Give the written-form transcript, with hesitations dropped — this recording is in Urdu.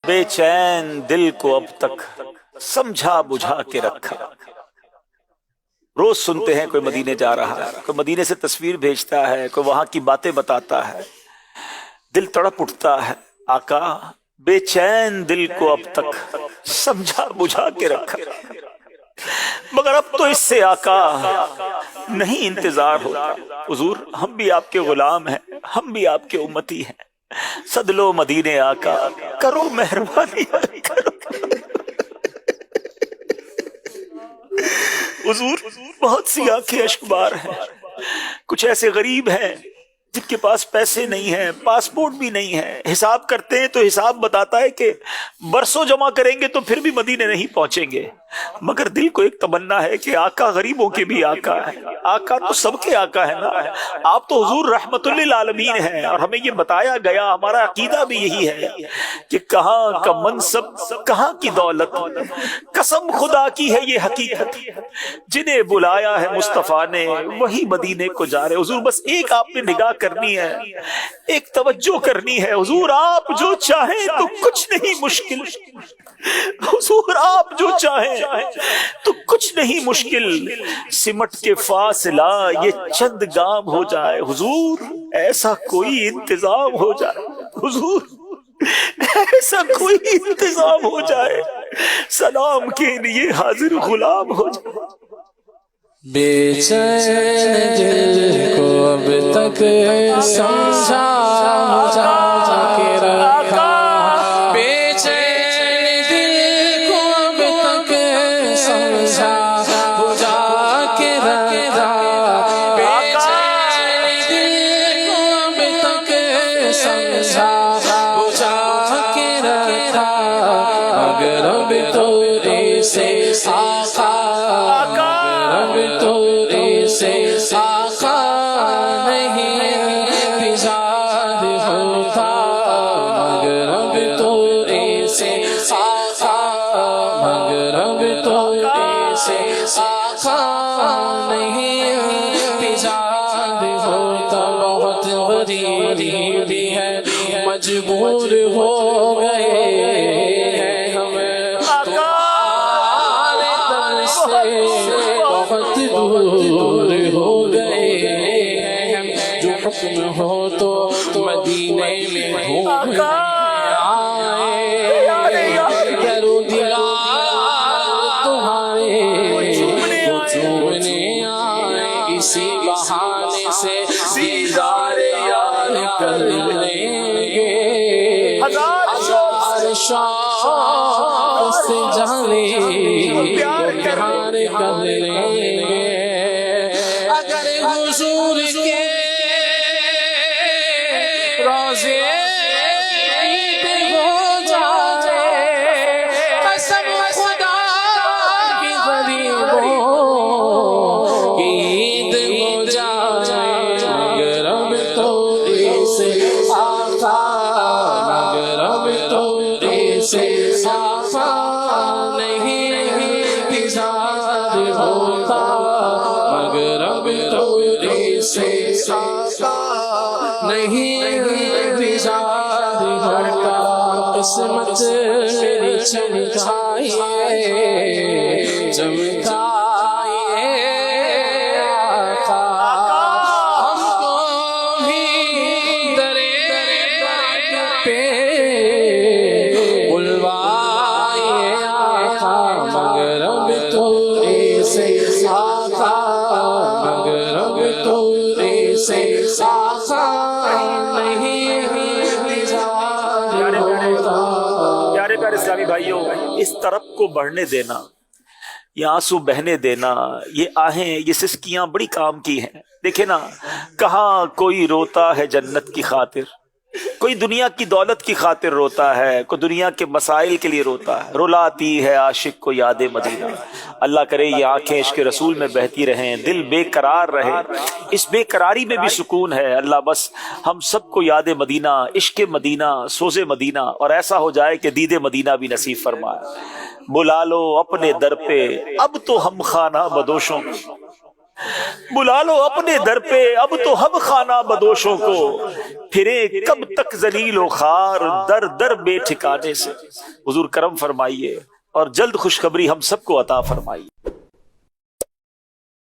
بے چین دل کو اب تک سمجھا بجھا کے رکھا۔ روز سنتے ہیں کوئی مدینے جا رہا ہے، کوئی مدینے سے تصویر بھیجتا ہے، کوئی وہاں کی باتیں بتاتا ہے، دل تڑپ اٹھتا ہے۔ آقا بے چین دل کو اب تک سمجھا بجھا کے رکھا، مگر اب تو اس سے آقا نہیں انتظار ہوتا۔ حضور ہم بھی آپ کے غلام ہیں، ہم بھی آپ کے امتی ہیں، سد لو مدینے آقا، کرو مہربانی کرو۔ حضور بہت سی آنکھیں اشک بار ہیں، کچھ ایسے غریب ہیں جن کے پاس پیسے نہیں ہیں، پاسپورٹ بھی نہیں ہے، حساب کرتے ہیں تو حساب بتاتا ہے کہ برسوں جمع کریں گے تو پھر بھی مدینے نہیں پہنچیں گے، مگر دل کو ایک تمنا ہے کہ آقا غریبوں کے بھی آقا ہے، آقا تو سب کے آقا ہے نا۔ آپ تو حضور رحمت للعالمین ہیں، اور ہمیں یہ بتایا گیا، ہمارا عقیدہ بھی یہی ہے کہ کہاں کا منصب کہاں کی دولت، قسم خدا کی ہے یہ حقیقت، جنہیں بلایا ہے مصطفیٰ نے وہی مدینے کو جا رہے۔ حضور بس ایک آپ نے نگاہ کرنی ہے، ایک توجہ کرنی ہے۔ حضور آپ جو چاہیں تو کچھ نہیں مشکل، حضور آپ جو چاہیں تو کچھ نہیں مشکل، سمٹ کے فاصلہ یہ چند گام ہو جائے، حضور ایسا کوئی انتظام ہو جائے، حضور ایسا کوئی انتظام ہو جائے، سلام کے لیے حاضر غلام ہو جائے۔ بے چین دل کو اب تک سمجھا بجھا کے رکھا، بے چین دل کو اب تک سمجھا بجھا کے رکھا، بے چین دل کو اب تک سمجھا بجھا کے رکھا، مگر اب تو ایسے آقا، اب تو ایسے آقا نہیں تجاد ہوتا، مگر اب تو ایسے آقا، مگر اب تو ایسے آقا نہیں تجاد ہوتا۔ بہت غریب بھی ہے، مجبور ہو گئے ہیں ہم تمہارے در سے، بہت دور ہو گئے ہیں، جو حکم ہو تو مدینے میں ہوں آئے، کرو دیدار تمہارے چومنے آئے، اسی بہانے سے دیدار یار کر لیں گے، ہزار شوق سے جانے پیار کر لیں گے، اگر حضور کے روضے پہ ہو جائے، قسم خدا کی غریبوں کی عید ہو جائے، مگر اب تو ایسے آقا، مگر اب تو ایسے آقا نہیں تجاد ہوتا، مگر اب تو ایسے آقا نہیں تجاد ہوتا۔ قسمت میری چمکائیے چمکائیے آقا، ہم کو بھی درے پہ بلوائیے آقا، مگر اب تو ایسے آقا، مگر اب تو ایسے آقا نہیں تجاد ہوتا۔ پیارے پیارے اسلامی بھائیوں، اس طرف کو بڑھنے دینا، یہ آنسو بہنے دینا، یہ آہیں، یہ سسکیاں بڑی کام کی ہیں۔ دیکھیں نا، کہاں کوئی روتا ہے جنت کی خاطر، کوئی دنیا کی دولت کی خاطر روتا ہے، کوئی دنیا کے مسائل کے لیے روتا ہے، رلاتی ہے عاشق کو یاد مدینہ۔ اللہ کرے یہ آنکھیں عشق رسول میں بہتی رہیں، دل بے قرار رہے، اس بے قراری میں بھی سکون ہے۔ اللہ بس ہم سب کو یاد مدینہ، عشق مدینہ، سوز مدینہ، اور ایسا ہو جائے کہ دید مدینہ بھی نصیب فرمائے۔ بلا لو اپنے در پہ اب تو ہم خانہ بدوشوں، بلا لو اپنے در پہ اب تو ہم خانہ بدوشوں کو، پھرے کب تک ذلیل و خوار در در بے ٹھکانے سے۔ حضور کرم فرمائیے اور جلد خوشخبری ہم سب کو عطا فرمائیے۔